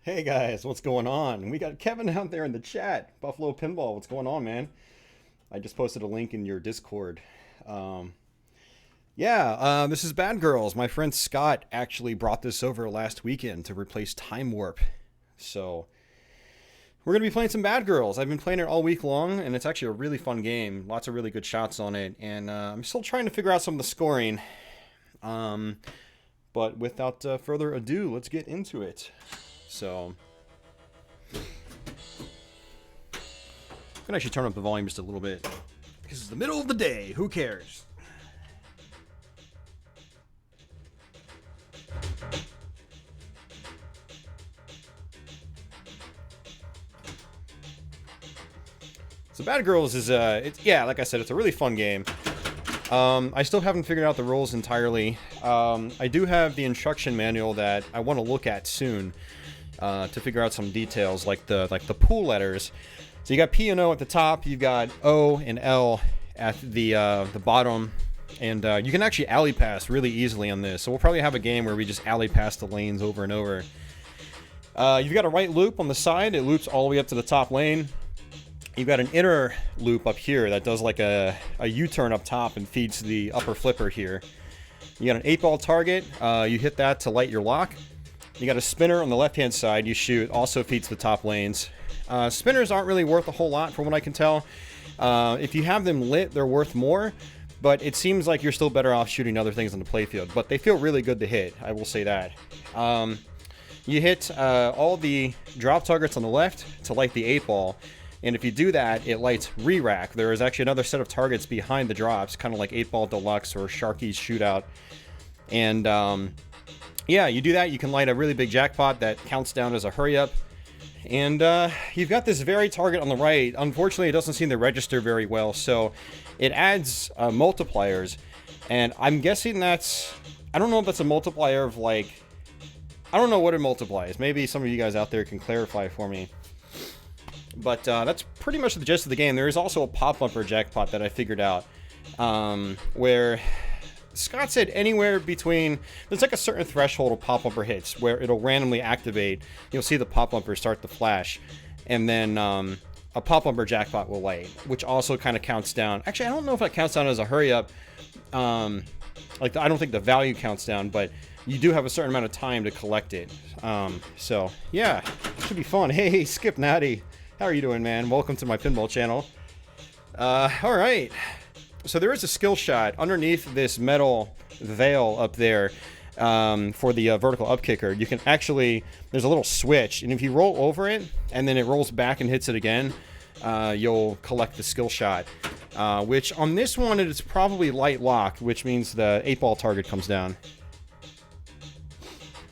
Hey guys, what's going on? We got Kevin out there in the chat. Buffalo Pinball, what's going on, man? I just posted a link in your Discord. Um, this is Bad Girls. My friend Scott actually brought this over last weekend to replace Time Warp. So, we're going to be playing some Bad Girls. I've been playing it all week long, and it's actually a really fun game. Lots of really good shots on it, and I'm still trying to figure out some of the scoring. But without further ado, let's get into it. So, I'm gonna actually turn up the volume just a little bit. Because it's the middle of the day, who cares? So Bad Girls is, like I said, it's a really fun game. I still haven't figured out the rules entirely. I do have the instruction manual that I want to look at soon. To figure out some details like the pool letters. So you got P and O at the top, you've got O and L at the bottom, and you can actually alley pass really easily on this. So we'll probably have a game where we just alley pass the lanes over and over. You've got a right loop on the side, it loops all the way up to the top lane. You've got an inner loop up here that does like a U-turn up top and feeds the upper flipper here. You got an 8-ball target, you hit that to light your lock. You got a spinner on the left-hand side you shoot, also feeds the top lanes. Spinners aren't really worth a whole lot from what I can tell. If you have them lit, they're worth more, but it seems like you're still better off shooting other things on the playfield. But they feel really good to hit, I will say that. You hit all the drop targets on the left to light the 8-ball, and if you do that, it lights re-rack. There is actually another set of targets behind the drops, kind of like 8-ball Deluxe or Sharky's Shootout. And yeah, you do that, you can light a really big jackpot that counts down as a hurry-up. And you've got this very target on the right. Unfortunately, it doesn't seem to register very well, so it adds multipliers. And I'm guessing that's... I don't know if that's a multiplier of, like... I don't know what it multiplies. Maybe some of you guys out there can clarify for me. But that's pretty much the gist of the game. There is also a pop-bumper jackpot that I figured out, where... Scott said anywhere between, there's like a certain threshold of pop bumper hits where it'll randomly activate. You'll see the pop bumper start to flash, and then a pop bumper jackpot will light, which also kind of counts down. Actually, I don't know if that counts down as a hurry up. I don't think the value counts down, but you do have a certain amount of time to collect it. So yeah, it should be fun. Hey, Skip Natty, how are you doing, man? Welcome to my pinball channel. All right. So there is a skill shot underneath this metal veil up there for the vertical up kicker. You can actually, there's a little switch, and if you roll over it and then it rolls back and hits it again, you'll collect the skill shot. Which on this one, it's probably light lock, which means the 8-ball target comes down.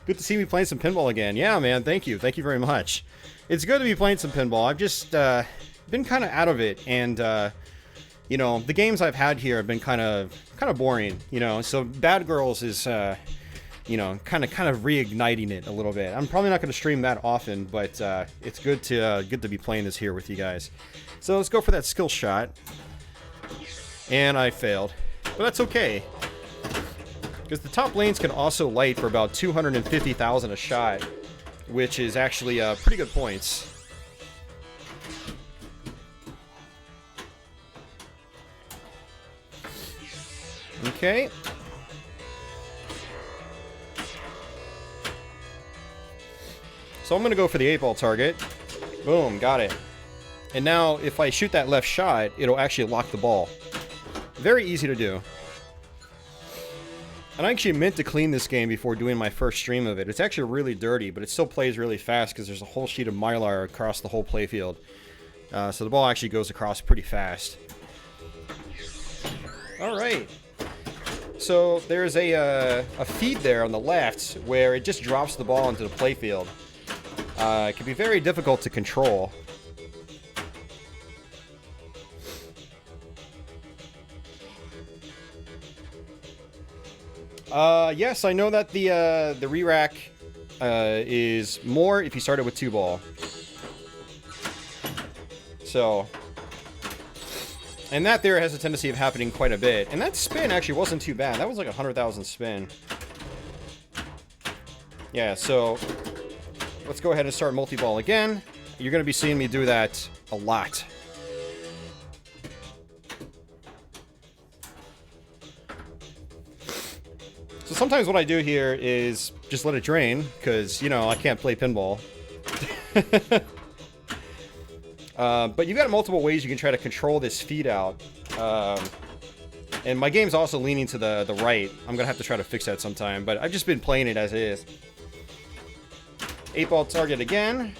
Good to see me playing some pinball again. Yeah, man, thank you. Thank you very much. It's good to be playing some pinball. I've just been kind of out of it, and... you know, the games I've had here have been kind of boring, you know. So Bad Girls is, you know, kind of reigniting it a little bit. I'm probably not going to stream that often, but it's good to be playing this here with you guys. So let's go for that skill shot, and I failed, but that's okay, because the top lanes can also light for about 250,000 a shot, which is actually pretty good points. Okay. So I'm going to go for the 8-ball target. Boom, got it. And now, if I shoot that left shot, it'll actually lock the ball. Very easy to do. And I actually meant to clean this game before doing my first stream of it. It's actually really dirty, but it still plays really fast because there's a whole sheet of Mylar across the whole playfield. So the ball actually goes across pretty fast. Alright. So there's a feed there on the left where it just drops the ball into the playfield. It can be very difficult to control. Yes, I know that the re-rack is more if you started with 2-ball. So... And that there has a tendency of happening quite a bit. And that spin actually wasn't too bad. That was like 100,000 spin. Yeah, so let's go ahead and start multi-ball again. You're going to be seeing me do that a lot. So sometimes what I do here is just let it drain, because, you know, I can't play pinball. But you've got multiple ways you can try to control this feed out. And my game's also leaning to the right. I'm going to have to try to fix that sometime, but I've just been playing it as is. 8-ball target again.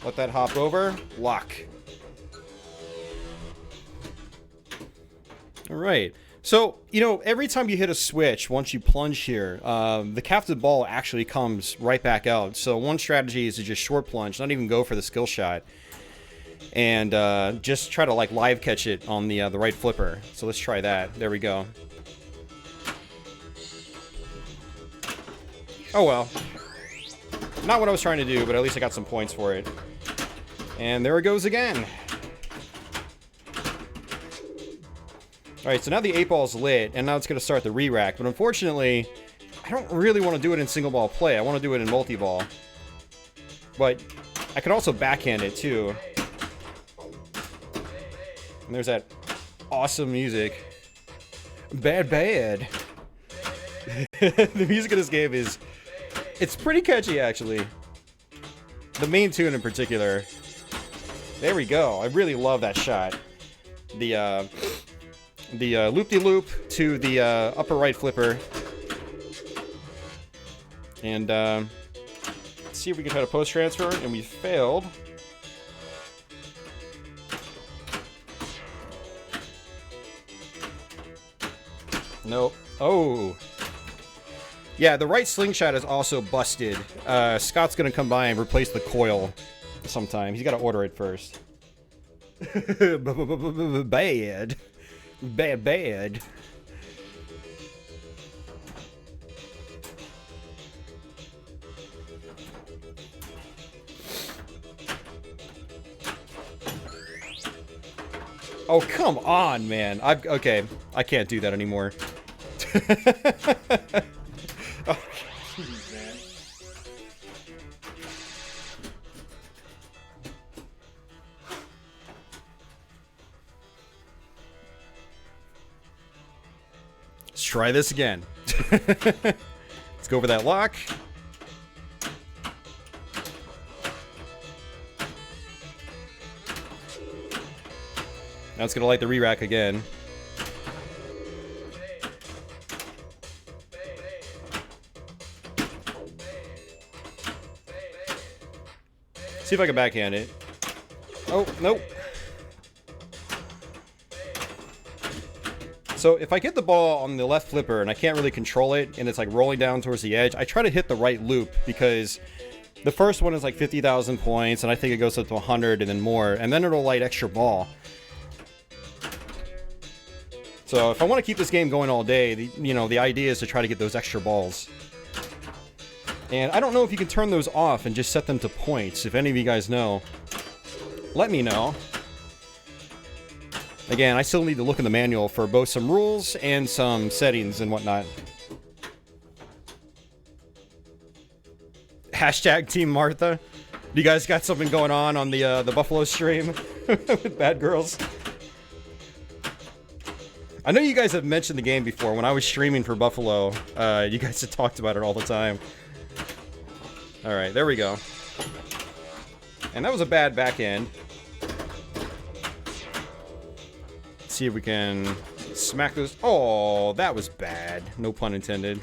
Let that hop over. Lock. Alright. So, you know, every time you hit a switch, once you plunge here, the captive ball actually comes right back out. So one strategy is to just short plunge, not even go for the skill shot. And just try to, like, live catch it on the right flipper. So let's try that. There we go. Oh, well. Not what I was trying to do, but at least I got some points for it. And there it goes again. Alright, so now the 8-ball's lit, and now it's going to start the re-rack. But unfortunately, I don't really want to do it in single-ball play. I want to do it in multi-ball. But I could also backhand it, too. And there's that awesome music. Bad. The music of this game is... It's pretty catchy, actually. The main tune in particular. There we go. I really love that shot. The loop-de-loop to the upper right flipper. And let's see if we can try to post-transfer, and we failed. Nope. Oh. Yeah, the right slingshot is also busted. Scott's gonna come by and replace the coil sometime. He's gotta order it first. Bad. Bad. Oh, come on, man. Okay, I can't do that anymore. Oh, geez, man. Let's try this again. Let's go over that lock. Now it's gonna light the re-rack again. See if I can backhand it. Oh, nope. So if I get the ball on the left flipper and I can't really control it and it's like rolling down towards the edge, I try to hit the right loop because the first one is like 50,000 points and I think it goes up to 100 and then more, and then it'll light extra ball. So if I want to keep this game going all day, the idea is to try to get those extra balls. And I don't know if you can turn those off and just set them to points. If any of you guys know, let me know. Again, I still need to look in the manual for both some rules and some settings and whatnot. Hashtag Team Martha. You guys got something going on the Buffalo stream with bad girls? I know you guys have mentioned the game before. When I was streaming for Buffalo, you guys had talked about it all the time. Alright, there we go. And that was a bad backhand. Let's see if we can smack those. Oh, that was bad. No pun intended.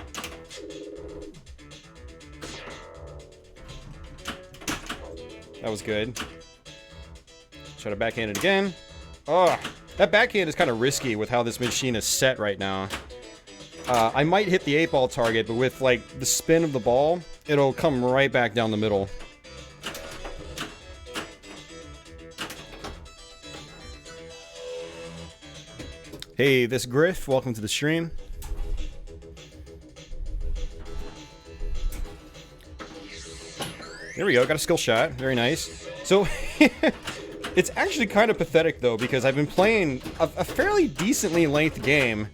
That was good. Try to backhand it again. Oh, that backhand is kind of risky with how this machine is set right now. I might hit the 8-ball target, but with, like, the spin of the ball, it'll come right back down the middle. Hey, this Griff, welcome to the stream. There we go, got a skill shot. Very nice. So, it's actually kind of pathetic, though, because I've been playing a fairly decently length game.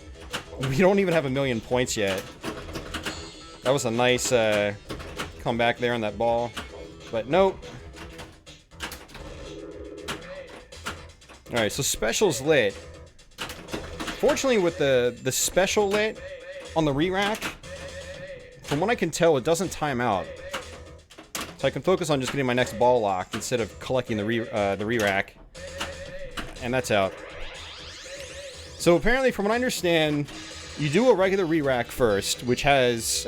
We don't even have 1,000,000 points yet. That was a nice comeback there on that ball. But nope. Alright, so special's lit. Fortunately, with the special lit on the re-rack, from what I can tell, it doesn't time out. So I can focus on just getting my next ball locked instead of collecting the re-rack. And that's out. So apparently, from what I understand, you do a regular re-rack first, which has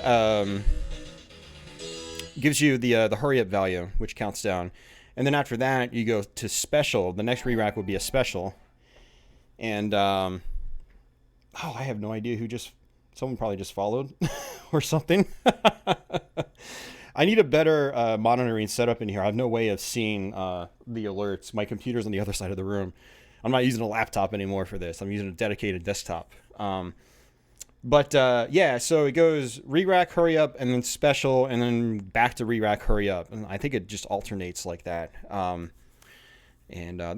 gives you the hurry up value, which counts down. And then after that, you go to special. The next re-rack would be a special. And oh, I have no idea who just... Someone probably just followed or something. I need a better monitoring setup in here. I have no way of seeing the alerts. My computer's on the other side of the room. I'm not using a laptop anymore for this. I'm using a dedicated desktop. Yeah, so it goes re-rack, hurry up, and then special, and then back to re-rack, hurry up. And I think it just alternates like that. There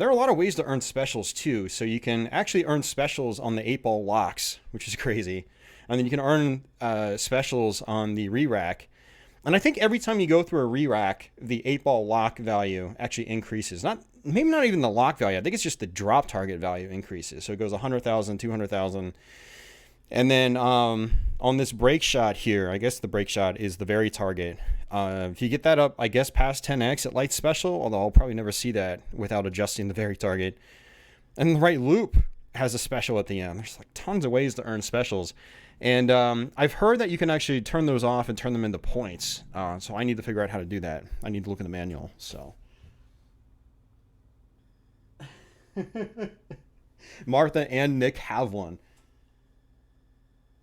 are a lot of ways to earn specials, too. So you can actually earn specials on the 8-ball locks, which is crazy. And then you can earn specials on the re-rack. And I think every time you go through a re-rack, the 8-ball lock value actually increases. Maybe not even the lock value. I think it's just the drop target value increases. So it goes 100,000, 200,000. And then on this break shot here, I guess the break shot is the very target. If you get that up, I guess, past 10x, it lights special, although I'll probably never see that without adjusting the very target. And the right loop has a special at the end. There's like tons of ways to earn specials. And I've heard that you can actually turn those off and turn them into points. So I need to figure out how to do that. I need to look in the manual. So Martha and Nick have one.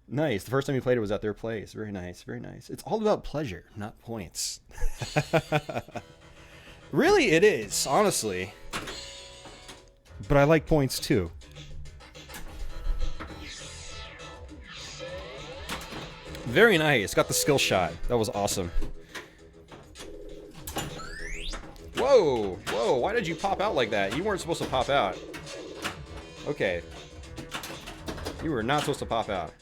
Nice. The first time you played it was at their place. Very nice. Very nice. It's all about pleasure, not points. Really, it is, honestly. But I like points too. Very nice. Got the skill shot. That was awesome. Whoa! Whoa! Why did you pop out like that? You weren't supposed to pop out. Okay. You were not supposed to pop out.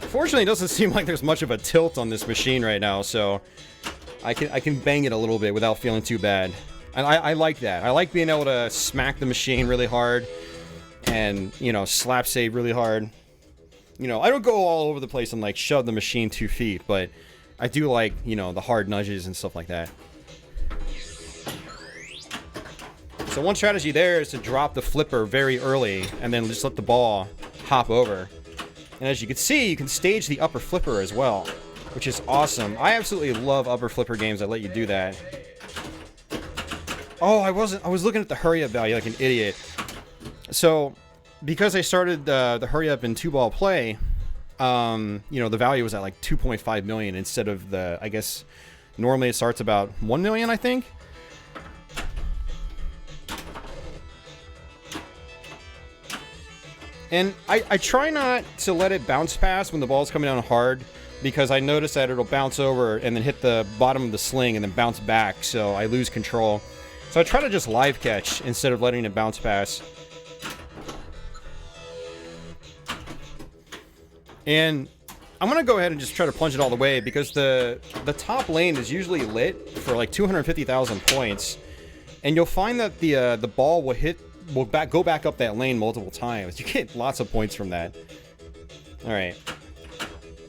Fortunately, it doesn't seem like there's much of a tilt on this machine right now, so I can bang it a little bit without feeling too bad. And I like that. I like being able to smack the machine really hard and, you know, slap save really hard. You know, I don't go all over the place and, like, shove the machine 2 feet, but I do like, you know, the hard nudges and stuff like that. So one strategy there is to drop the flipper very early and then just let the ball hop over. And as you can see, you can stage the upper flipper as well, which is awesome. I absolutely love upper flipper games that let you do that. Oh, I was looking at the hurry up value like an idiot. So, because I started the hurry up in 2-ball play, you know, the value was at like 2.5 million instead of the, I guess, normally it starts about 1 million, I think. And I try not to let it bounce past when the ball's coming down hard, because I notice that it'll bounce over and then hit the bottom of the sling and then bounce back, so I lose control. So I try to just live catch instead of letting it bounce past. And I'm going to go ahead and just try to plunge it all the way, because the top lane is usually lit for like 250,000 points. And you'll find that the ball will go back up that lane multiple times. You get lots of points from that. Alright.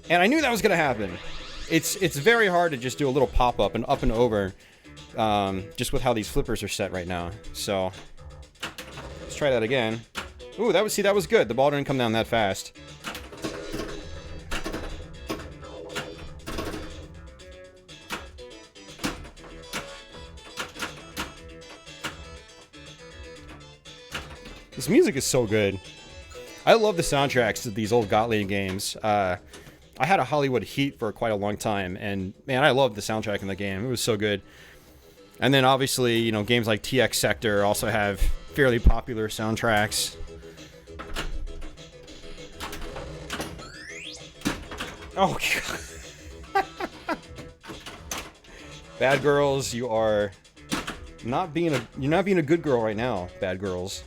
And I knew that was going to happen. It's very hard to just do a little pop-up and up and over. Just with how these flippers are set right now. So let's try that again. Ooh, that was good. The ball didn't come down that fast. This music is so good. I love the soundtracks to these old Gottlieb games. I had a Hollywood Heat for quite a long time, and man, I loved the soundtrack in the game. It was so good. And then obviously, you know, games like TX Sector also have fairly popular soundtracks. Oh, God. Bad girls, you're not being a good girl right now, bad girls.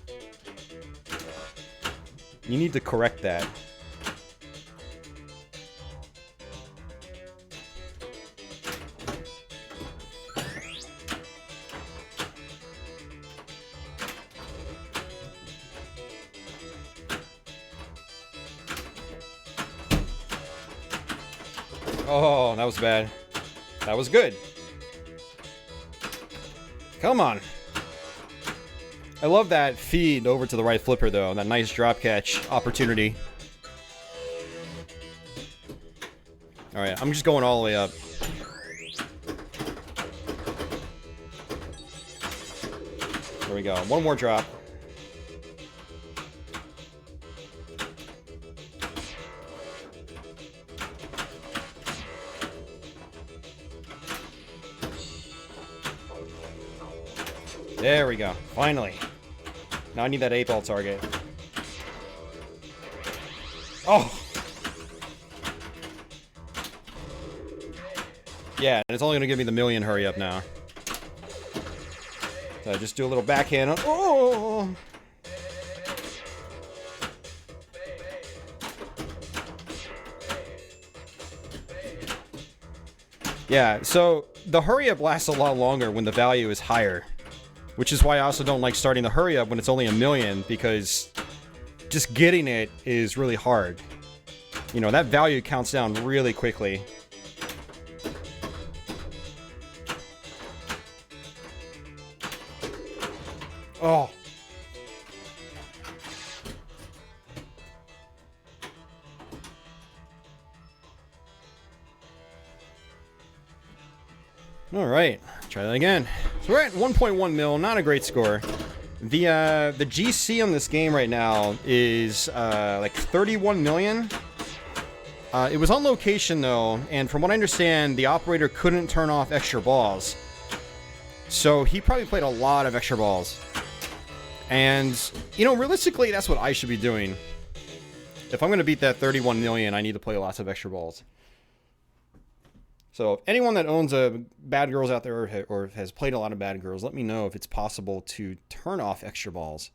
You need to correct that. Oh, that was bad. That was good. Come on. I love that feed over to the right flipper, though. That nice drop catch opportunity. Alright, I'm just going all the way up. There we go. One more drop. There we go. Finally. Now I need that 8-ball target. Oh! Yeah, and it's only going to give me the million hurry up now. So I just do a little backhand. Oh! Yeah, so the hurry up lasts a lot longer when the value is higher. Which is why I also don't like starting the hurry up when it's only a million, because just getting it is really hard. You know, that value counts down really quickly. Oh. All right, try that again. So we're at 1.1 mil, not a great score. The GC on this game right now is like 31 million. It was on location though, and from what I understand, the operator couldn't turn off extra balls. So he probably played a lot of extra balls. And, you know, realistically, that's what I should be doing. If I'm going to beat that 31 million, I need to play lots of extra balls. So, if anyone that owns a Bad Girls out there or has played a lot of Bad Girls, let me know if it's possible to turn off extra balls.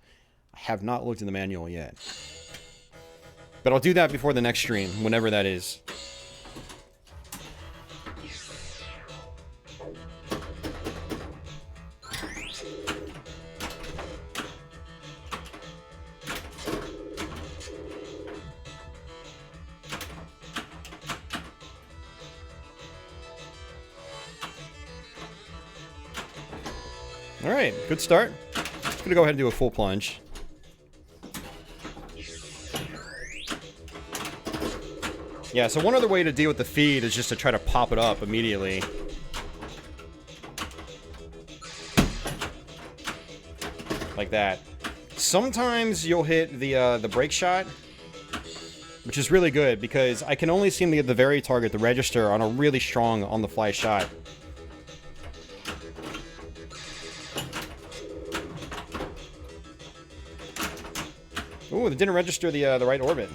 I have not looked in the manual yet. But I'll do that before the next stream, whenever that is. Alright, good start. Just gonna go ahead and do a full plunge. Yeah, so one other way to deal with the feed is just to try to pop it up immediately. Like that. Sometimes you'll hit the break shot, which is really good because I can only seem to get the very target, the register, on a really strong on-the-fly shot. Ooh, it didn't register the right orbit.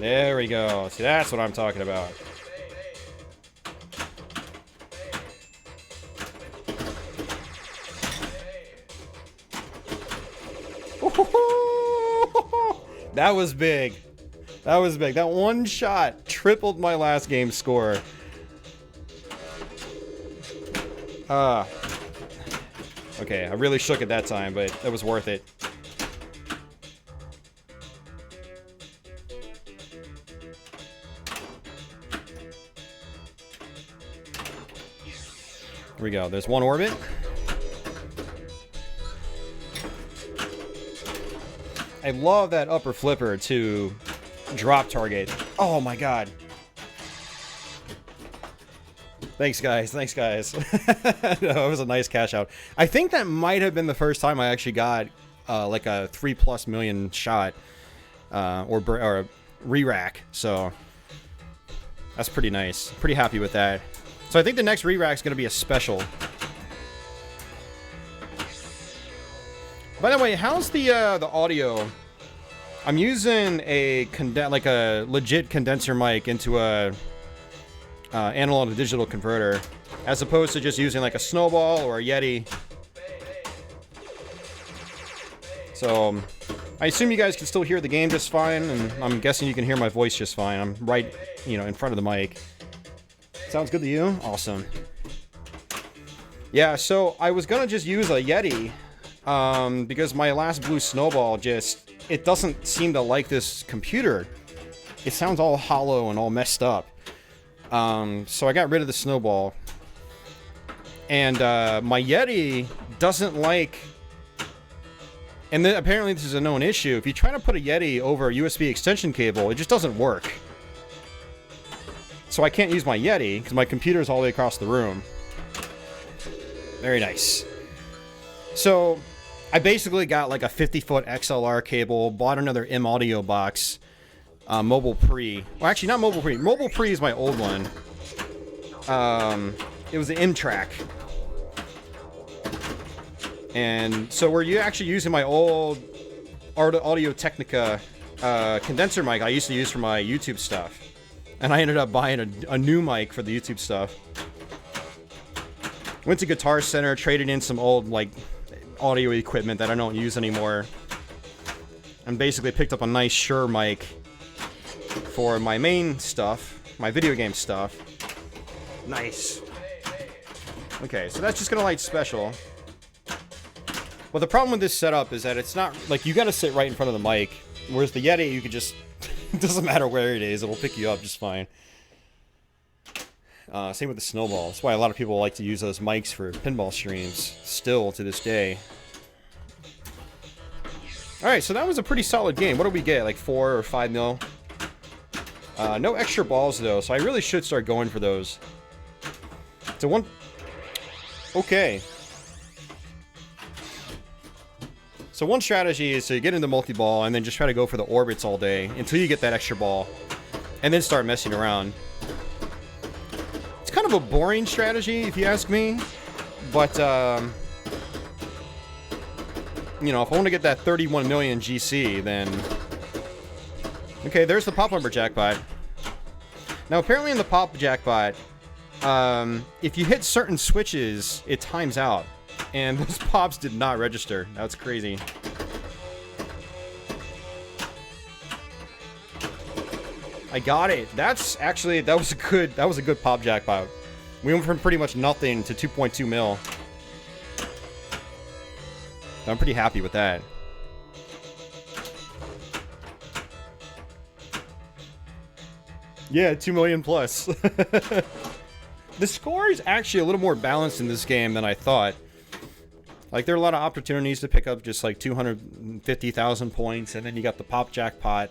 There we go. See, that's what I'm talking about. That was big. That was big. That one shot tripled my last game's score. Okay, I really shook it that time, but it was worth it. Here we go. There's one orbit. I love that upper flipper to drop target. Oh my god. Thanks, guys. Thanks, guys. It was a nice cash out. I think that might have been the first time I actually got like a 3+ million shot or a re-rack. So that's pretty nice. Pretty happy with that. So I think the next re-rack is going to be a special. By the way, how's the audio? I'm using a legit condenser mic into a analog to digital converter, as opposed to just using like a Snowball or a Yeti. So, I assume you guys can still hear the game just fine, and I'm guessing you can hear my voice just fine. I'm right, you know, in front of the mic. Sounds good to you? Awesome. Yeah, so I was gonna just use a Yeti, because my last blue snowball just, it doesn't seem to like this computer. It sounds all hollow and all messed up. So I got rid of the snowball. And my Yeti doesn't like... And then apparently this is a known issue. If you try to put a Yeti over a USB extension cable, it just doesn't work. So I can't use my Yeti, because my computer's all the way across the room. Very nice. So, I basically got like a 50-foot XLR cable, bought another M Audio box, Mobile Pre. Well, actually, not Mobile Pre. Mobile Pre is my old one. It was the M-Track. And so we're actually using my old Audio Technica condenser mic I used to use for my YouTube stuff. And I ended up buying a new mic for the YouTube stuff. Went to Guitar Center, traded in some old, like, audio equipment that I don't use anymore. And basically picked up a nice Shure mic for my main stuff, my video game stuff. Nice. Okay, so that's just gonna light special. Well, the problem with this setup is that it's not, like, you gotta sit right in front of the mic, whereas the Yeti, you could just, it doesn't matter where it is, it'll pick you up just fine. Same with the snowball. That's why a lot of people like to use those mics for pinball streams, still to this day. Alright, so that was a pretty solid game. What did we get, like 4 or 5 mil? No extra balls, though, so I really should start going for those. So one... Okay. So one strategy is to get into multi-ball and then just try to go for the orbits all day until you get that extra ball. And then start messing around. It's kind of a boring strategy, if you ask me. But, you know, if I want to get that 31 million GC, then... Okay, there's the pop number jackpot. Now, apparently in the pop jackpot, if you hit certain switches, it times out. And those pops did not register. That's crazy. I got it. That's actually, that was a good pop jackpot. We went from pretty much nothing to 2.2 mil. I'm pretty happy with that. Yeah, 2 million plus. The score is actually a little more balanced in this game than I thought. Like, there are a lot of opportunities to pick up just like 250,000 points, and then you got the pop jackpot,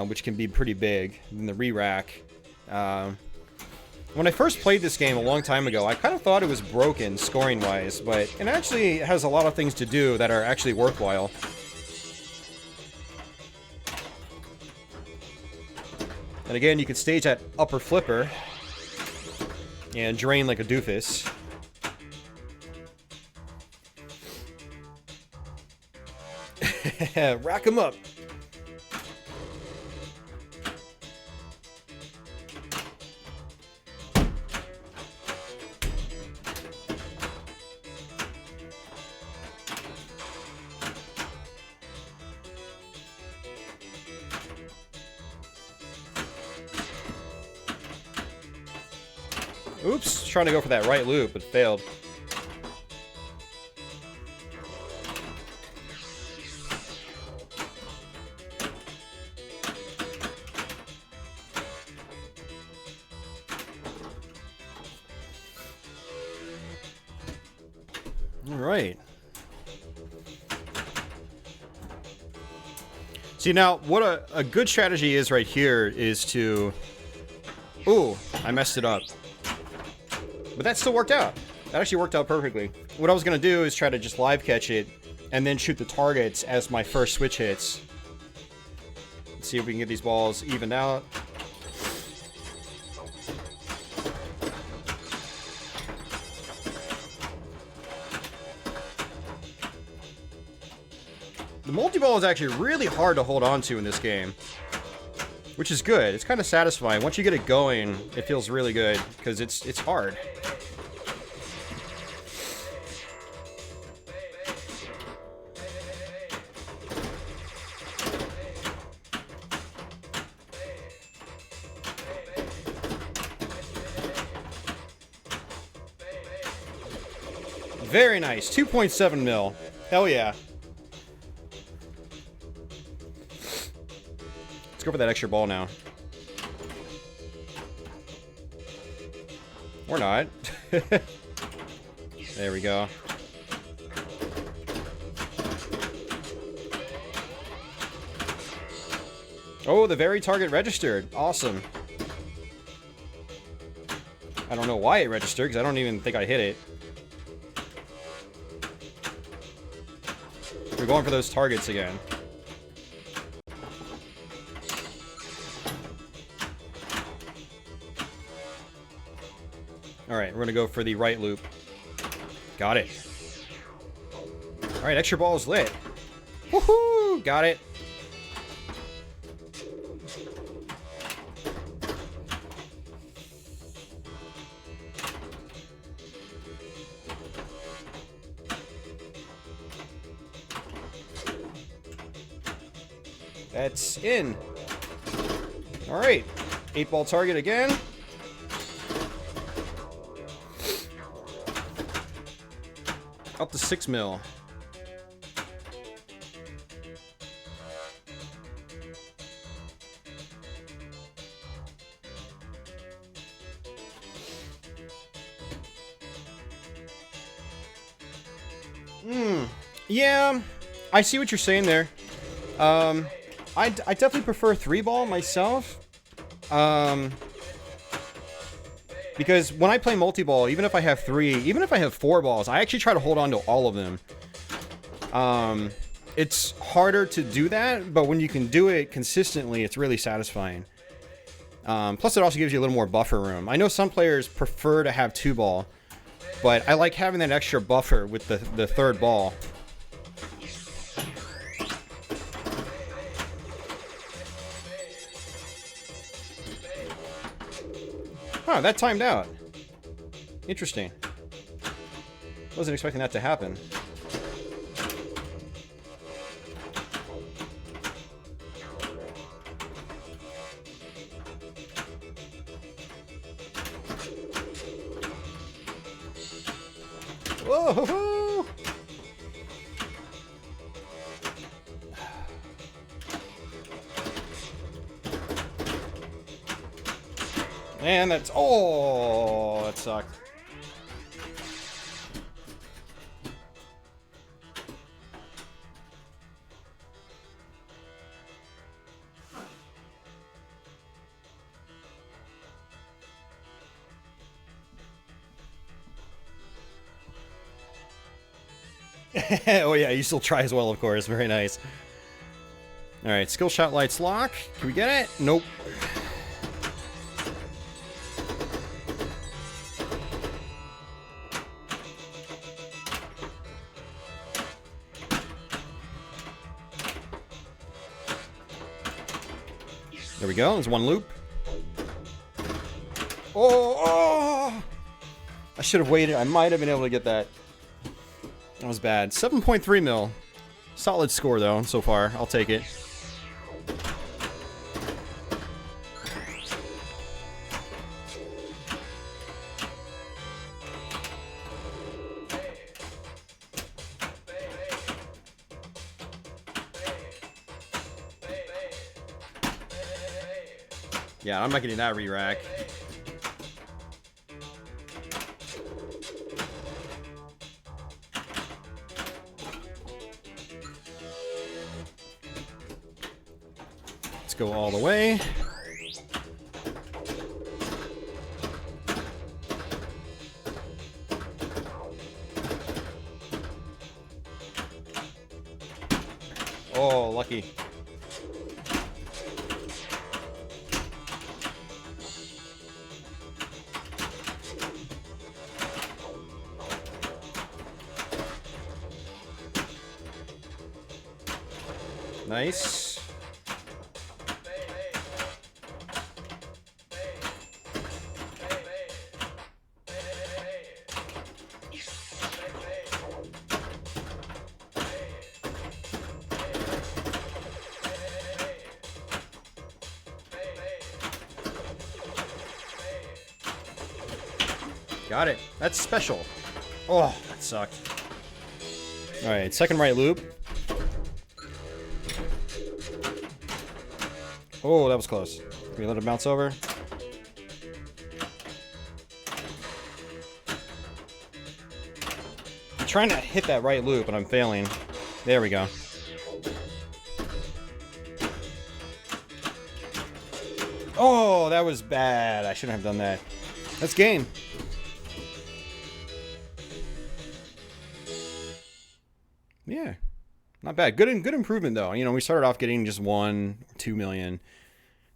which can be pretty big, and the re-rack. When I first played this game a long time ago, I kind of thought it was broken scoring-wise, but it actually has a lot of things to do that are actually worthwhile. And again, you can stage that upper flipper and drain like a doofus. Rack 'em up. Oops, trying to go for that right loop, but failed. Alright. See, now, what a good strategy is right here is to... Ooh, I messed it up. But that still worked out. That actually worked out perfectly. What I was going to do is try to just live catch it and then shoot the targets as my first switch hits. Let's see if we can get these balls evened out. The multi-ball is actually really hard to hold on to in this game, which is good. It's kind of satisfying. Once you get it going, it feels really good because it's hard. Very nice. 2.7 mil. Hell yeah. Let's go for that extra ball now. Or not. There we go. Oh, the very target registered. Awesome. I don't know why it registered, because I don't even think I hit it. We're going for those targets again. Alright, we're going to go for the right loop. Got it. Alright, extra ball is lit. Woohoo! Got it. That's in. Alright. 8-ball target again. Up to 6 mil. Yeah, I see what you're saying there. I definitely prefer 3-ball myself. Because when I play multi-ball, even if I have 3, even if I have 4 balls, I actually try to hold on to all of them. It's harder to do that, but when you can do it consistently, it's really satisfying. Plus, it also gives you a little more buffer room. I know some players prefer to have 2-ball, but I like having that extra buffer with the 3rd ball. Huh, that timed out. Interesting. Wasn't expecting that to happen. Whoa! And that's... Oh, that sucked. Oh yeah, you still try as well, of course. Very nice. Alright, skill shot lights lock. Can we get it? Nope. There we go. There's one loop. Oh! I should have waited. I might have been able to get that. That was bad. 7.3 mil. Solid score, though, so far. I'll take it. Yeah, I'm not getting that re-rack. Let's go all the way. Oh, lucky. Nice. Got it. That's special. Oh. that sucked. Alright, second right loop. Oh, that was close. Can we let it bounce over? I'm trying to hit that right loop, and I'm failing. There we go. Oh, that was bad. I shouldn't have done that. That's game. Yeah. Not bad. Good improvement, though. You know, we started off getting just 1, 2 million.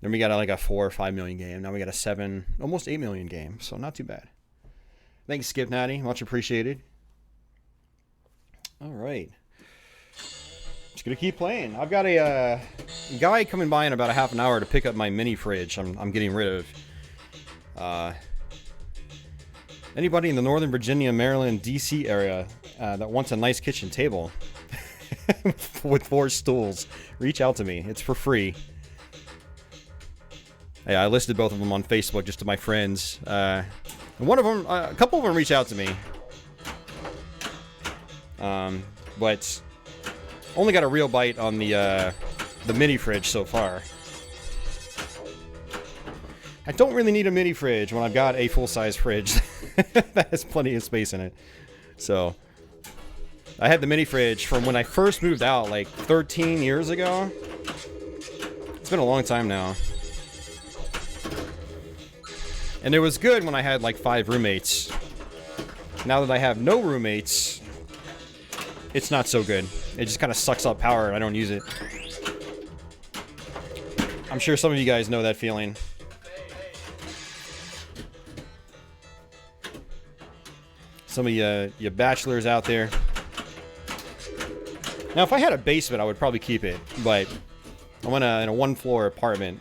Then we got like a 4 or 5 million game. Now we got a 7, almost 8 million game. So not too bad. Thanks, Skip Natty. Much appreciated. All right. Just gonna keep playing. I've got a guy coming by in about a half an hour to pick up my mini fridge. I'm getting rid of. Anybody in the Northern Virginia, Maryland, DC area that wants a nice kitchen table with 4 stools, reach out to me. It's for free. Yeah, I listed both of them on Facebook just to my friends. And one of them, a couple of them reached out to me. But only got a real bite on the mini fridge so far. I don't really need a mini fridge when I've got a full-size fridge that has plenty of space in it. So I had the mini fridge from when I first moved out, like 13 years ago. It's been a long time now. And it was good when I had like 5 roommates. Now that I have no roommates, it's not so good. It just kind of sucks up power and I don't use it. I'm sure some of you guys know that feeling. Some of you bachelors out there. Now, if I had a basement, I would probably keep it. But I'm in a 1-floor apartment.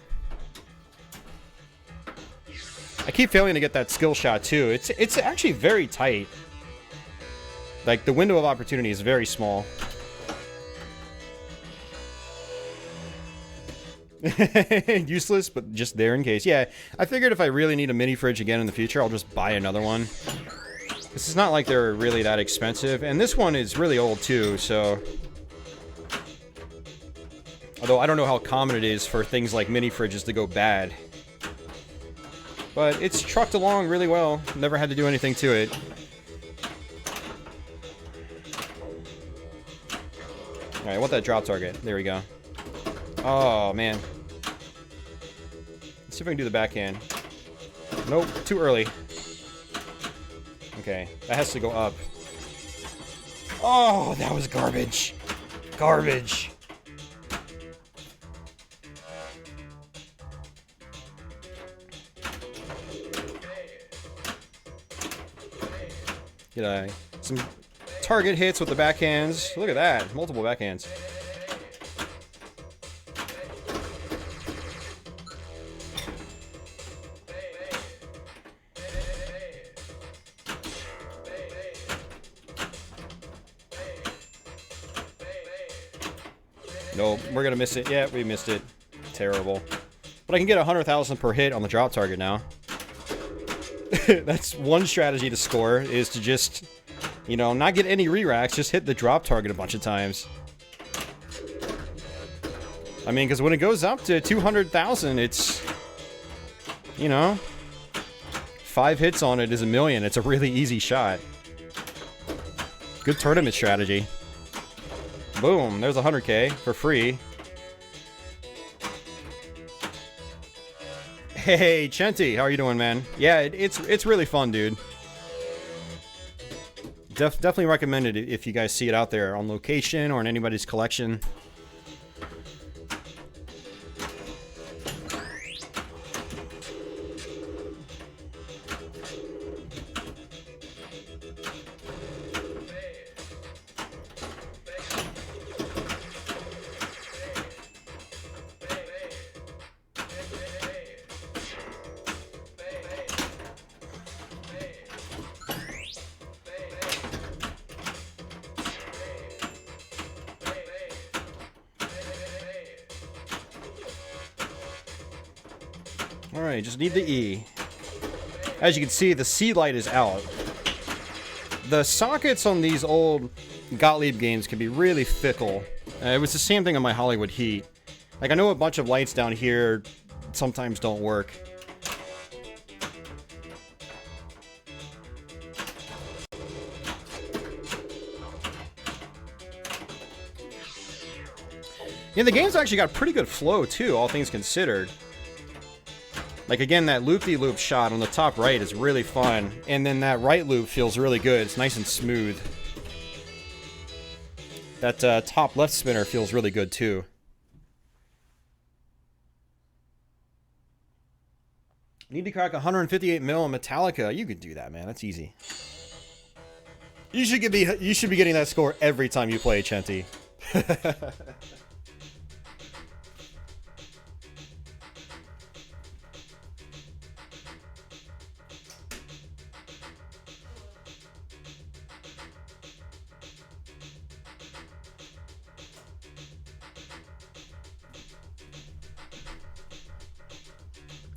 I keep failing to get that skill shot, too. It's actually very tight. Like, the window of opportunity is very small. Useless, but just there in case. Yeah, I figured if I really need a mini fridge again in the future, I'll just buy another one. This is not like they're really that expensive. And this one is really old, too, so... Although I don't know how common it is for things like mini fridges to go bad. But it's trucked along really well. Never had to do anything to it. Alright, I want that drop target. There we go. Oh, man. Let's see if I can do the backhand. Nope, too early. Okay, that has to go up. Oh, that was garbage. Garbage. Get some target hits with the backhands. Look at that. Multiple backhands. Nope, we're gonna miss it. Yeah, we missed it. Terrible. But I can get 100,000 per hit on the drop target now. That's one strategy to score, is to just, you know, not get any re-racks, just hit the drop target a bunch of times. I mean, because when it goes up to 200,000, it's, you know, 5 hits on it is 1 million. It's a really easy shot. Good tournament strategy. Boom, there's 100K for free. Hey, Chenti, how are you doing, man? Yeah, it's really fun, dude. Definitely recommend it if you guys see it out there on location or in anybody's collection. Alright, just need the E. As you can see, the C light is out. The sockets on these old Gottlieb games can be really fickle. It was the same thing on my Hollywood Heat. Like, I know a bunch of lights down here sometimes don't work. Yeah, the game's actually got pretty good flow, too, all things considered. Like, again, that loop-de-loop shot on the top right is really fun. And then that right loop feels really good. It's nice and smooth. That top left spinner feels really good, too. Need to crack 158 mil in Metallica. You could do that, man. That's easy. You should be getting that score every time you play, Chenti.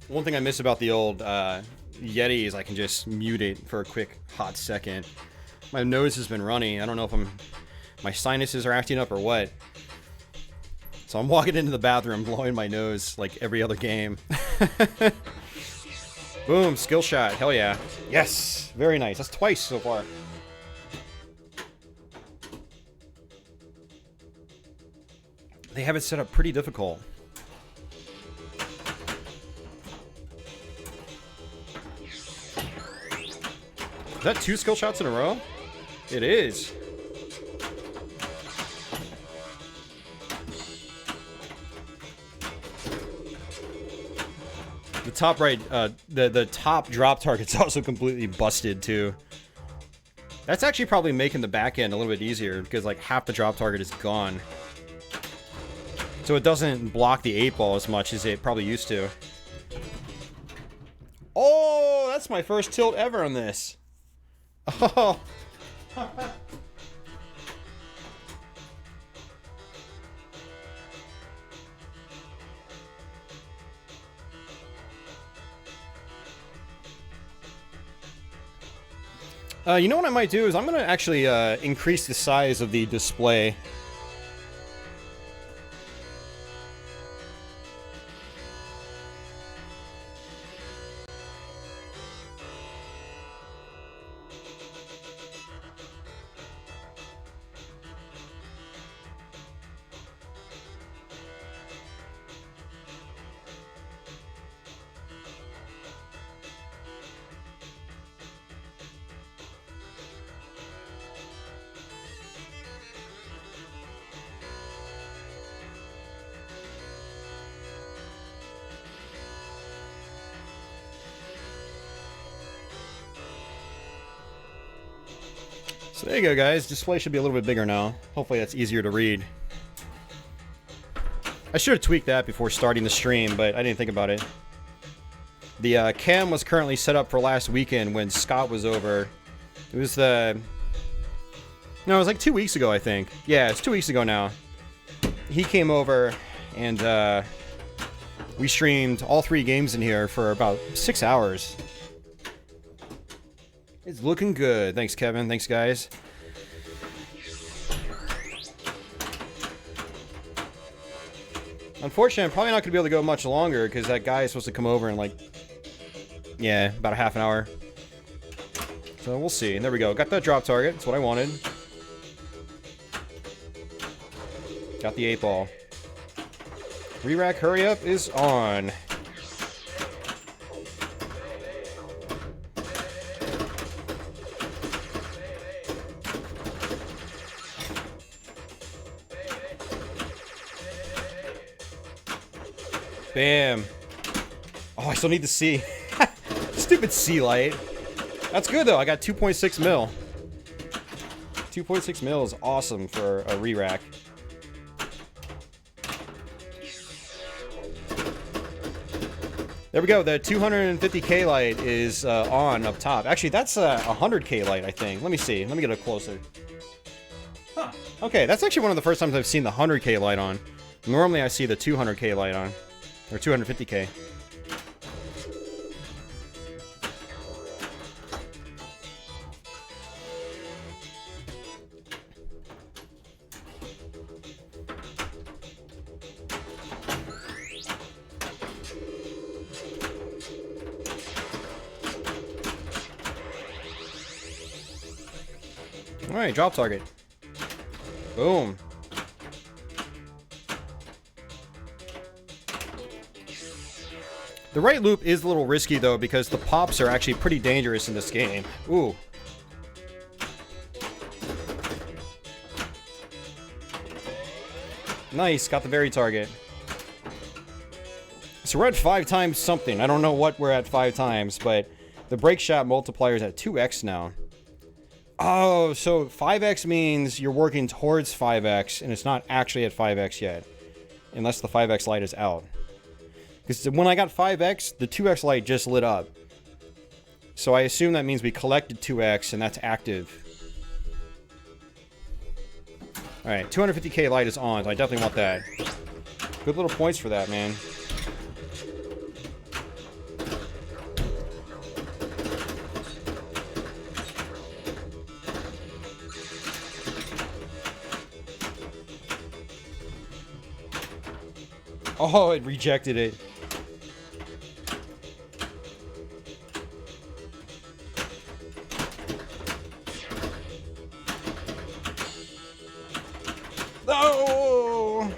One thing I miss about the old Yeti is I can just mute it for a quick hot second. My nose has been running. I don't know if my sinuses are acting up or what. So I'm walking into the bathroom blowing my nose like every other game. Boom, skill shot. Hell yeah. Yes, very nice. That's twice so far. They have it set up pretty difficult. Is that 2 skill shots in a row? It is. The top right, the top drop target's also completely busted too. That's actually probably making the back end a little bit easier because like half the drop target is gone. So it doesn't block the 8-ball as much as it probably used to. Oh, that's my first tilt ever on this. Oh. You know what I might do is I'm going to actually increase the size of the display. So there you go, guys. Display should be a little bit bigger now. Hopefully that's easier to read. I should have tweaked that before starting the stream, but I didn't think about it. The cam was currently set up for last weekend when Scott was over. It was the... No, it was like 2 weeks ago, I think. Yeah, it's 2 weeks ago now. He came over, and we streamed all 3 games in here for about 6 hours. It's looking good. Thanks, Kevin. Thanks, guys. Unfortunately, I'm probably not going to be able to go much longer because that guy is supposed to come over in like, yeah, about a half an hour. So we'll see. And there we go. Got that drop target. That's what I wanted. Got the 8-ball. Re-rack hurry up is on. Bam. Oh, I still need the C. Stupid C light. That's good, though. I got 2.6 mil. 2.6 mil is awesome for a re-rack. There we go. The 250K light is on up top. Actually, that's a 100K light, I think. Let me see. Let me get it closer. Huh. Okay, that's actually one of the first times I've seen the 100K light on. Normally, I see the 200K light on. Or 250K. Alright, drop target. Boom. The right loop is a little risky, though, because the pops are actually pretty dangerous in this game. Ooh. Nice, got the very target. So we're at 5 times something. I don't know what we're at 5 times, but the break shot multiplier is at 2x now. Oh, so 5x means you're working towards 5x, and it's not actually at 5x yet. Unless the 5x light is out. Because when I got 5x, the 2x light just lit up. So I assume that means we collected 2x, and that's active. Alright, 250k light is on, so I definitely want that. Good little points for that, man. Oh, it rejected it. Oh!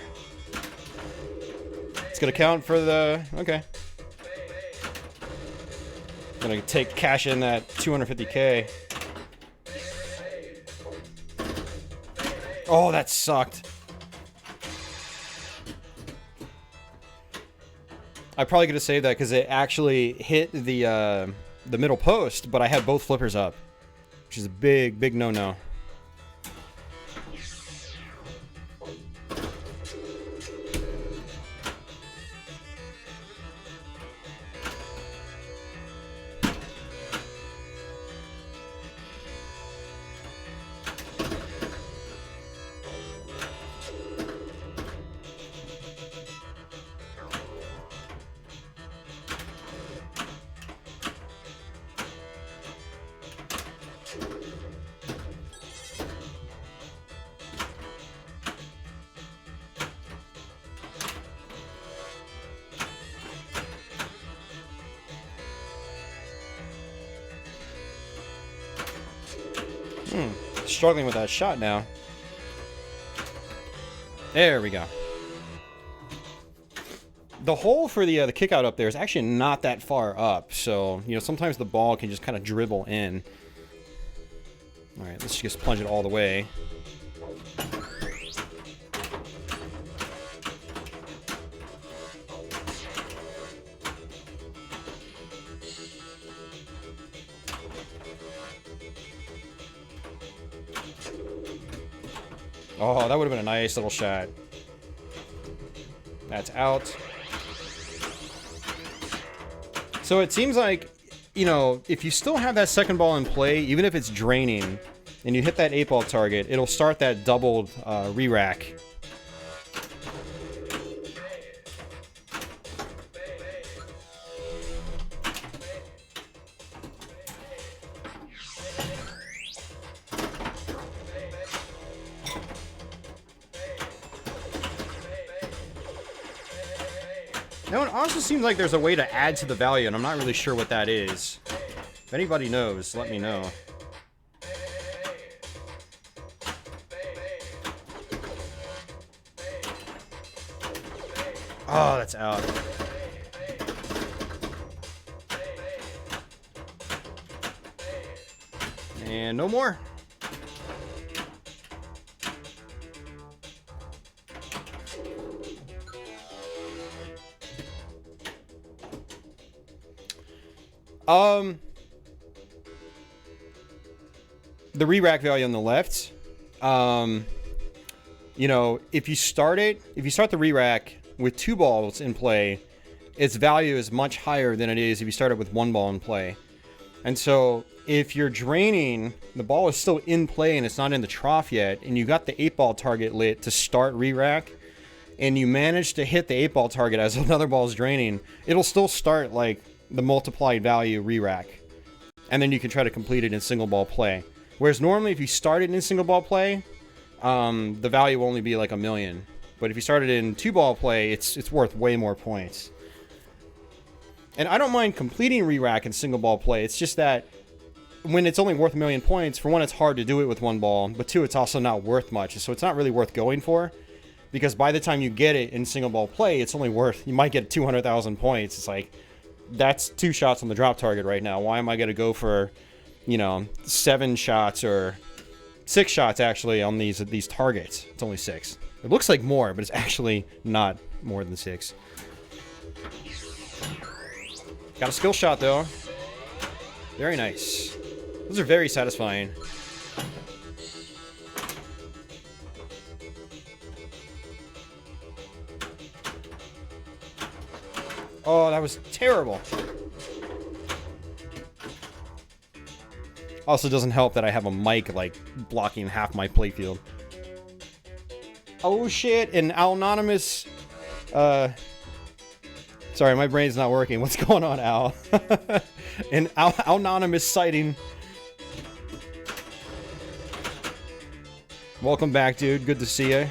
It's gonna count for the... Okay. Gonna cash in that 250k. Oh, that sucked. I probably could have saved that because it actually hit the middle post, but I had both flippers up, which is a big, big no-no. Struggling with that shot now. There we go. The hole for the kick out up there is actually not that far up, so you know sometimes the ball can just kind of dribble in. All right, let's just plunge it all the way. Oh, that would have been a nice little shot. That's out. So it seems like, you know, if you still have that second ball in play, even if it's draining, and you hit that 8-ball target, it'll start that doubled re-rack. Now, it also seems like there's a way to add to the value, and I'm not really sure what that is. If anybody knows, let me know. Oh, that's out. And no more. The re-rack value on the left, you know, if you start the re-rack with 2 balls in play, its value is much higher than it is if you start it with 1 ball in play. And so if you're draining, the ball is still in play and it's not in the trough yet, and you got the 8-ball target lit to start re-rack, and you manage to hit the 8-ball target as another ball is draining, it'll still start like the multiplied value re-rack. And then you can try to complete it in single ball play. Whereas normally if you start it in single ball play, the value will only be like 1,000,000. But if you start it in 2-ball play, it's worth way more points. And I don't mind completing re-rack in single ball play. It's just that when it's only worth 1,000,000 points, for one, it's hard to do it with one ball, but two, it's also not worth much. So it's not really worth going for, because by the time you get it in single ball play, it's only worth, you might get 200,000 points. It's like, that's 2 shots on the drop target right now. Why am I going to go for, you know, 7 shots or 6 shots actually on these targets? It's only 6. It looks like more, but it's actually not more than 6. Got a skill shot though. Very nice. Those are very satisfying. Oh, that was terrible. Also doesn't help that I have a mic, like, blocking half my playfield. Oh shit, an anonymous... Sorry, my brain's not working. What's going on, Al? An anonymous sighting. Welcome back, dude. Good to see you.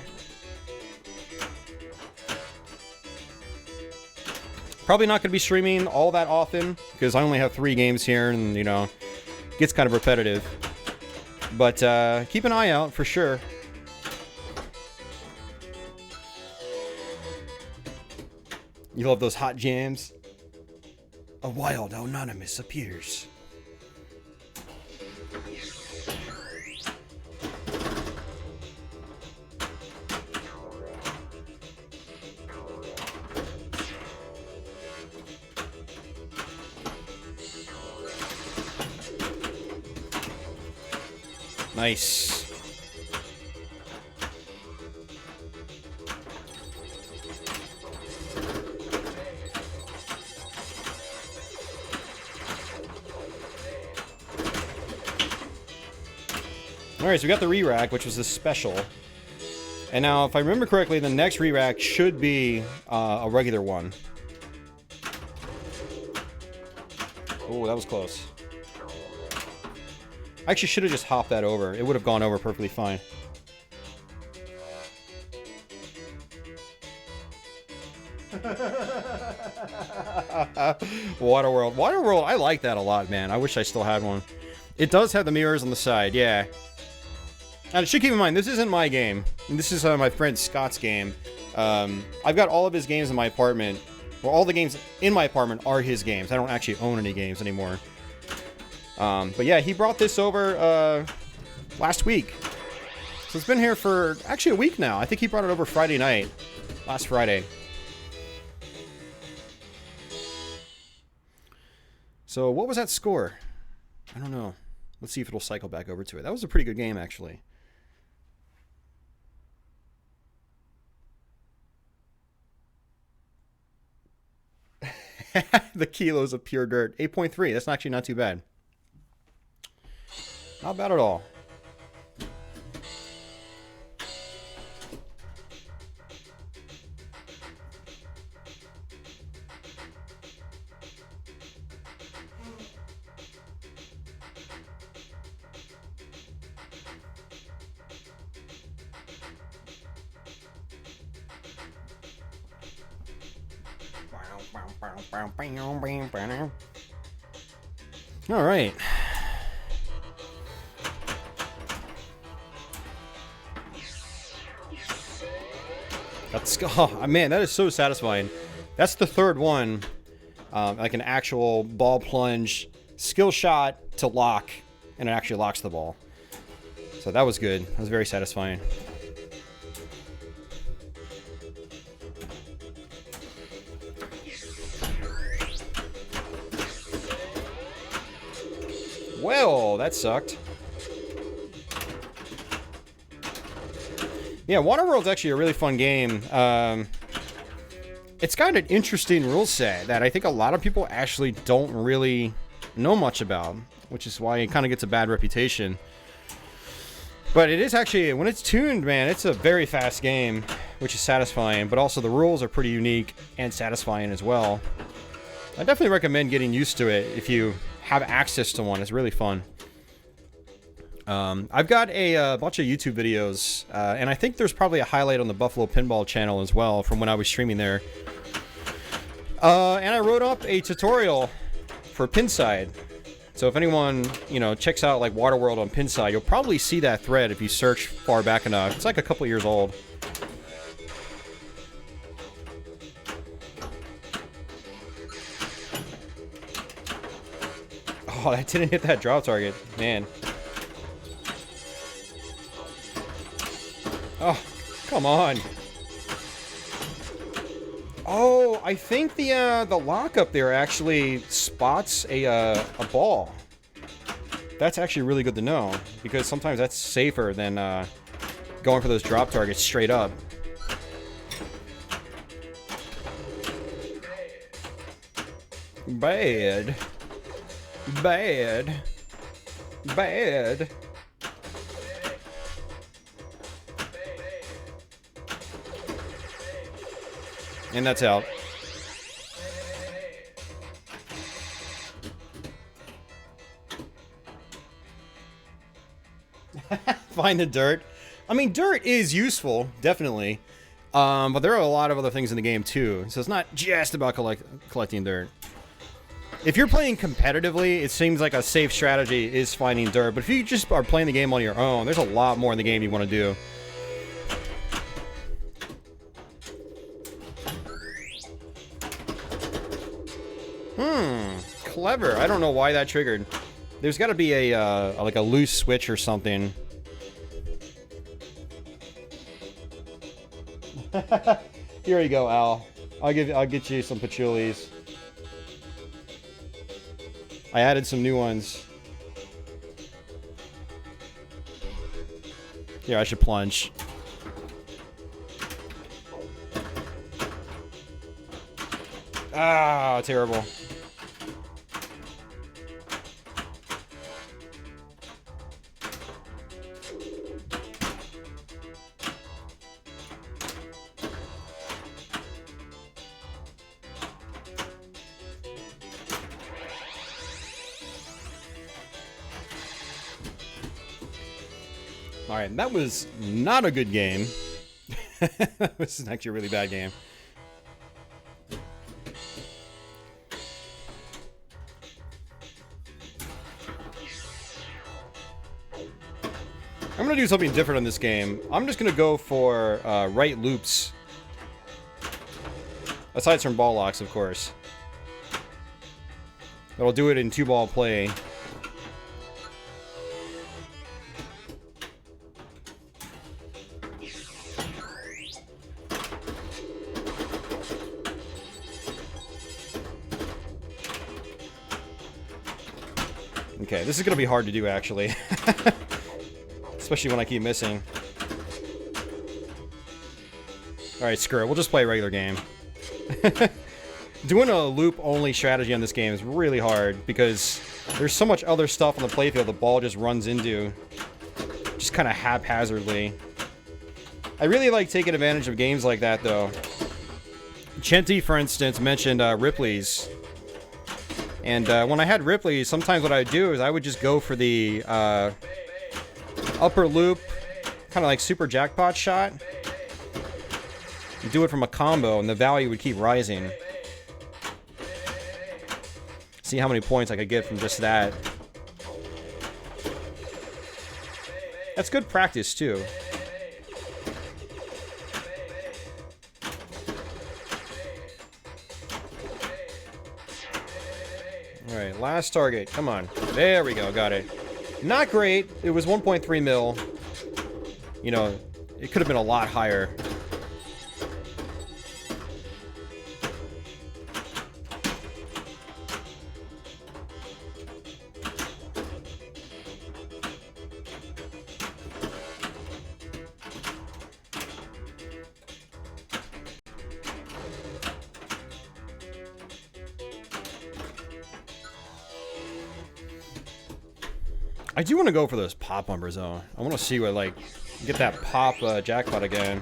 Probably not going to be streaming all that often, because I only have 3 games here, and, you know, it gets kind of repetitive. But, keep an eye out, for sure. You love those hot jams? A wild anonymous appears. Nice. Alright, so we got the re-rack, which was the special. And now, if I remember correctly, the next re-rack should be a regular one. Oh, that was close. I actually should have just hopped that over. It would have gone over perfectly fine. Waterworld. Waterworld, I like that a lot, man. I wish I still had one. It does have the mirrors on the side, yeah. And should keep in mind, this isn't my game. This is my friend Scott's game. I've got all of his games in my apartment. Well, all the games in my apartment are his games. I don't actually own any games anymore. But yeah, he brought this over last week. So it's been here for actually a week now. I think he brought it over Friday night. Last Friday. So what was that score? I don't know. Let's see if it'll cycle back over to it. That was a pretty good game, actually. The kilos of pure dirt. 8.3. That's actually not too bad. Not bad at all. All right. That's, oh man, that is so satisfying. That's the third one, like an actual ball plunge skill shot to lock, and it actually locks the ball. So that was good. That was very satisfying. Well, that sucked. Yeah, Waterworld's actually a really fun game. It's got an interesting rule set that I think a lot of people actually don't really know much about, which is why it kind of gets a bad reputation. But it is actually, when it's tuned, man, it's a very fast game, which is satisfying, but also the rules are pretty unique and satisfying as well. I definitely recommend getting used to it if you have access to one. It's really fun. I've got a bunch of YouTube videos, and I think there's probably a highlight on the Buffalo Pinball channel as well from when I was streaming there. And I wrote up a tutorial for Pinside, So if anyone, you know, checks out like Waterworld on Pinside, you'll probably see that thread if you search far back enough. It's like a couple years old. Oh, that didn't hit that drop target, man. Oh, come on. Oh, I think the lock up there actually spots a ball. That's actually really good to know, because sometimes that's safer than going for those drop targets straight up. Bad. Bad. Bad. And that's out. Find the dirt. I mean, dirt is useful, definitely. But there are a lot of other things in the game, too. So it's not just about collecting dirt. If you're playing competitively, it seems like a safe strategy is finding dirt. But if you just are playing the game on your own, there's a lot more in the game you want to do. Clever. I don't know why that triggered. There's got to be a like a loose switch or something. Here you go, Al. I'll get you some patchoulis. I added some new ones. Here, I should plunge. Ah, terrible. Alright, that was not a good game. That was actually a really bad game. I'm gonna do something different in this game. I'm just gonna go for right loops. Aside from ball locks, of course. But I'll do it in 2-ball play. Okay, this is gonna be hard to do, actually. Especially when I keep missing. Alright, screw it. We'll just play a regular game. Doing a loop-only strategy on this game is really hard, because there's so much other stuff on the playfield the ball just runs into. Just kind of haphazardly. I really like taking advantage of games like that, though. Chenty, for instance, mentioned Ripley's. And when I had Ripley's, sometimes what I would do is I would just go for the upper loop, kind of like super jackpot shot. Do it from a combo, and the value would keep rising. See how many points I could get from just that. That's good practice, too. Alright, last target. Come on. There we go. Got it. Not great. It was 1.3 mil. You know, it could have been a lot higher. I do want to go for those pop bumpers, though. I want to see what, like, get that pop jackpot again.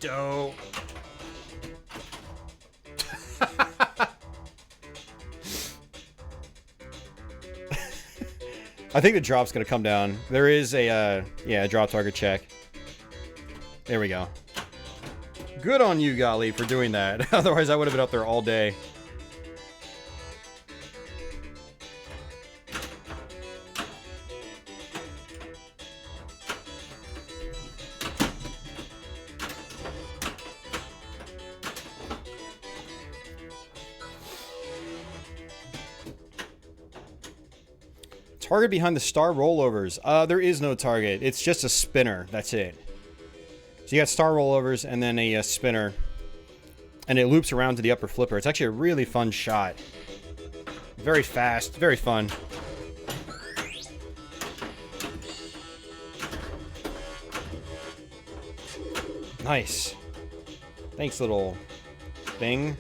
Dough. I think the drop's gonna come down. There is a, yeah, drop target check. There we go. Good on you, Gottlieb, for doing that. Otherwise, I would have been up there all day. Target behind the star rollovers. There is no target. It's just a spinner. That's it. So you got star rollovers and then a spinner. And it loops around to the upper flipper. It's actually a really fun shot. Very fast. Very fun. Nice. Thanks, little thing.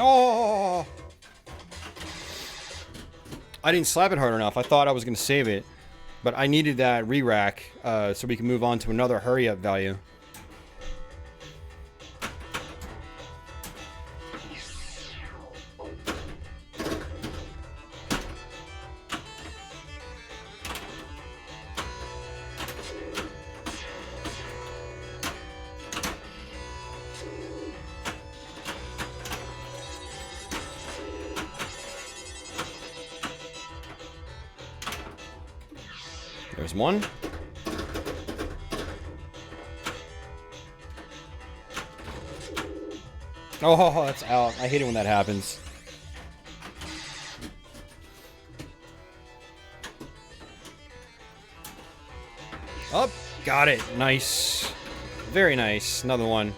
Oh! I didn't slap it hard enough. I thought I was going to save it. But I needed that re-rack so we can move on to another hurry-up value. There's one. Oh, that's out. I hate it when that happens. Up. Got it. Nice. Very nice. Another one.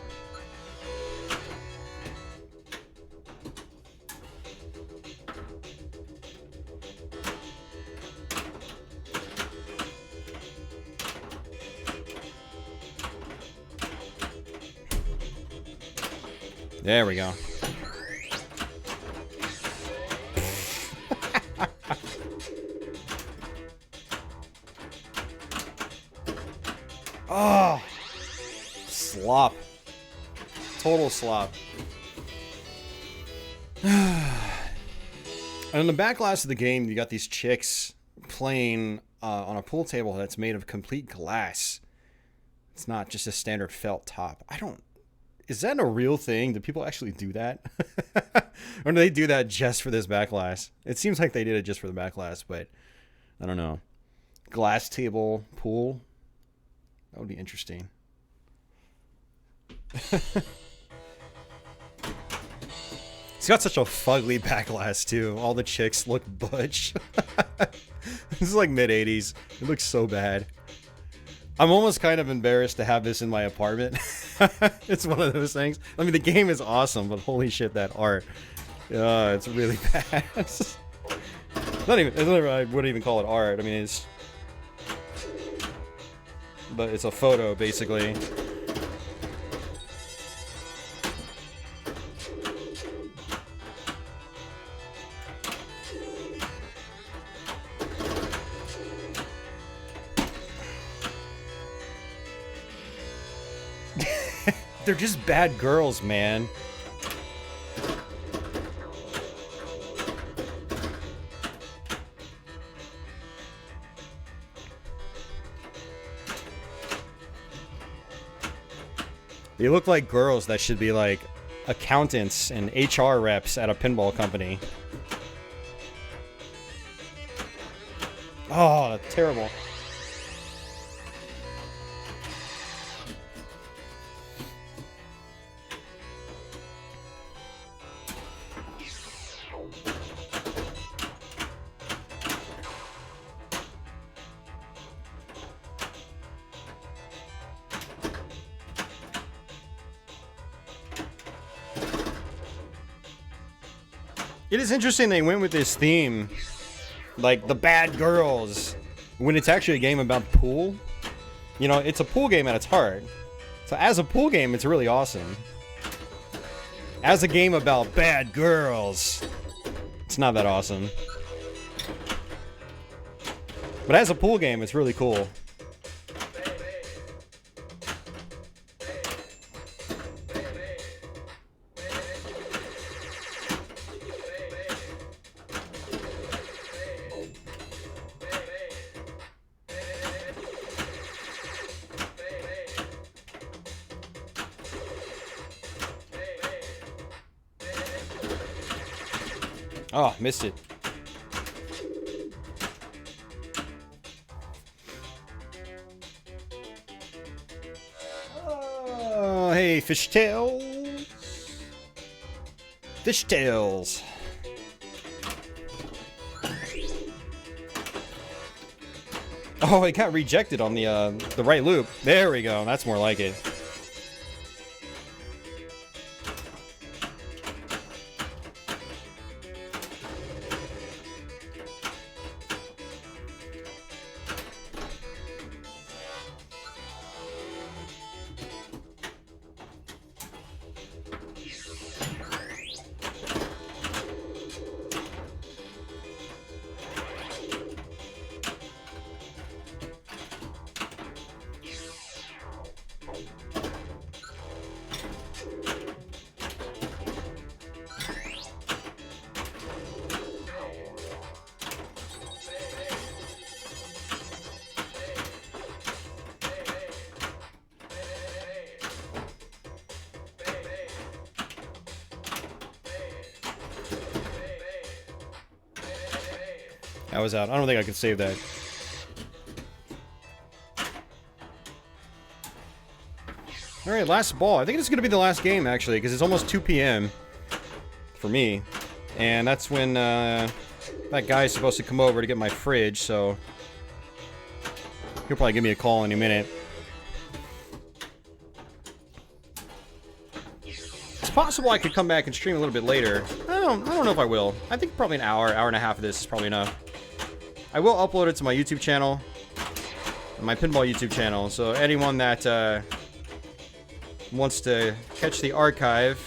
There we go. Oh, slop. Total slop. And in the back glass of the game, you got these chicks playing on a pool table that's made of complete glass. It's not just a standard felt top. Is that a real thing? Do people actually do that? Or do they do that just for this back glass? It seems like they did it just for the back glass, but I don't know. Glass table pool. That would be interesting. It's got such a fugly back glass too. All the chicks look butch. This is like mid-80s. It looks so bad. I'm almost kind of embarrassed to have this in my apartment. It's one of those things. I mean, the game is awesome, but holy shit, that art. It's really bad. I wouldn't even call it art. I mean, but it's a photo, basically. They're just bad girls, man. They look like girls that should be like accountants and HR reps at a pinball company. Oh, terrible. It is interesting they went with this theme Like the bad girls. When it's actually a game about pool. You know, it's a pool game at its heart. So as a pool game, it's really awesome. As a game about bad girls, it's not that awesome. But as a pool game, it's really cool. Oh, missed it. Oh, hey, fishtails. Fishtails. Oh, it got rejected on the right loop. There we go. That's more like it. I was out. I don't think I could save that. Alright, last ball. I think it's going to be the last game, actually, because it's almost 2 p.m. for me. And that's when that guy's supposed to come over to get my fridge, so he'll probably give me a call any minute. It's possible I could come back and stream a little bit later. I don't know if I will. I think probably an hour and a half of this is probably enough. I will upload it to my YouTube channel, my Pinball YouTube channel, so anyone that wants to catch the archive,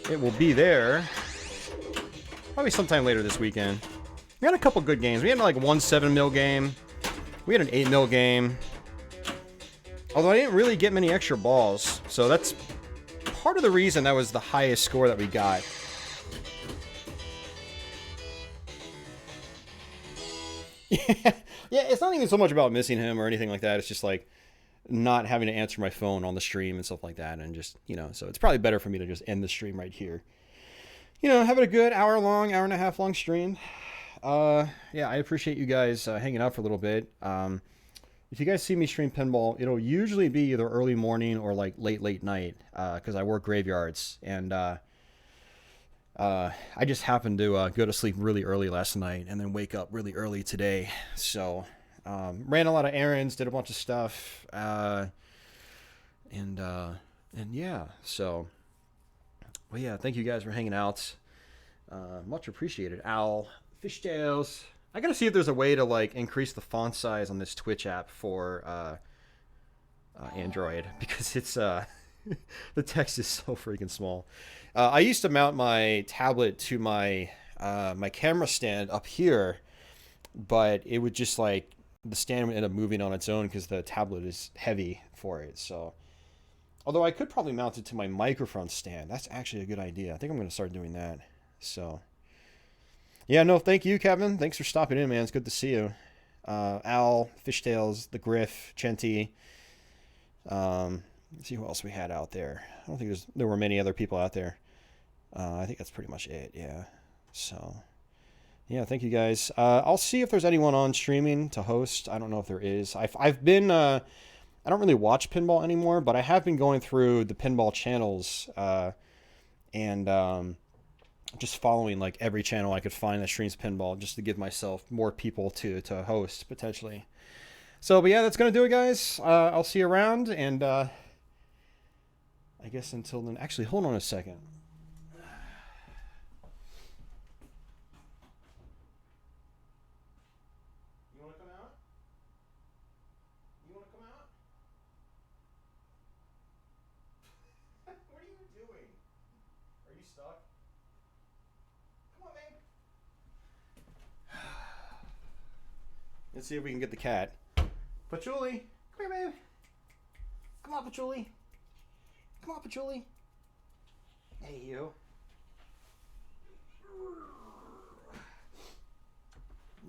it will be there. Probably sometime later this weekend. We had a couple good games. We had like one 7mm game. We had an 8mm game. Although I didn't really get many extra balls, so that's part of the reason that was the highest score that we got. Yeah, it's not even so much about missing him or anything like that. It's just like not having to answer my phone on the stream and stuff like that, and just, you know, so it's probably better for me to just end the stream right here. You know, having a good hour and a half long stream. Yeah, I appreciate you guys hanging out for a little bit. If you guys see me stream Pinball, it'll usually be either early morning or like late night, because I work graveyards, and I just happened to go to sleep really early last night and then wake up really early today. So, ran a lot of errands, did a bunch of stuff, and yeah, so, well, yeah, thank you guys for hanging out. Much appreciated. Owl, fishtails. I gotta see if there's a way to like increase the font size on this Twitch app for Android, because it's the text is so freaking small. I used to mount my tablet to my my camera stand up here, but it would just like the stand would end up moving on its own because the tablet is heavy for it. So, although I could probably mount it to my microphone stand. That's actually a good idea. I think I'm going to start doing that. So, yeah, no, thank you, Kevin. Thanks for stopping in, man. It's good to see you. Al, Fishtails, The Griff, Chenty. Let's see who else we had out there. I don't think there were many other people out there. I think that's pretty much it, yeah. So, yeah, thank you guys. I'll see if there's anyone on streaming to host. I don't know if there is. I've been, I don't really watch Pinball anymore, but I have been going through the Pinball channels, and just following like every channel I could find that streams Pinball, just to give myself more people to host, potentially. So, but yeah, that's going to do it, guys. I'll see you around, and I guess until then, actually, hold on a second. stuck? Come on, babe. Let's see if we can get the cat. Patchouli, come here, babe. Come on, Patchouli. Come on, Patchouli. Hey, you.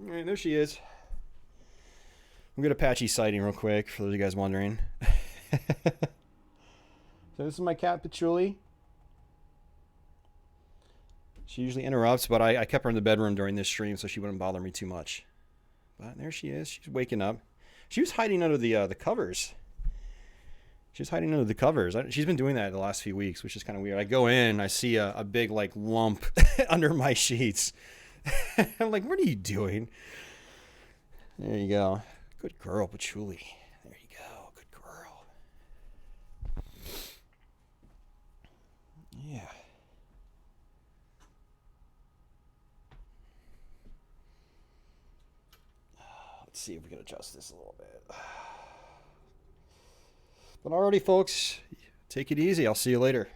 All right, there she is. I'm going to Apache sighting real quick, for those of you guys wondering. So this is my cat, Patchouli. She usually interrupts, but I kept her in the bedroom during this stream so she wouldn't bother me too much. But there she is. She's waking up. She was hiding under the covers. She was hiding under the covers. She's been doing that the last few weeks, which is kind of weird. I go in, I see a big like lump under my sheets. I'm like, what are you doing? There you go. Good girl, Patchouli. There you go. Good girl. Yeah. Let's see if we can adjust this a little bit. But alrighty, folks. Take it easy. I'll see you later.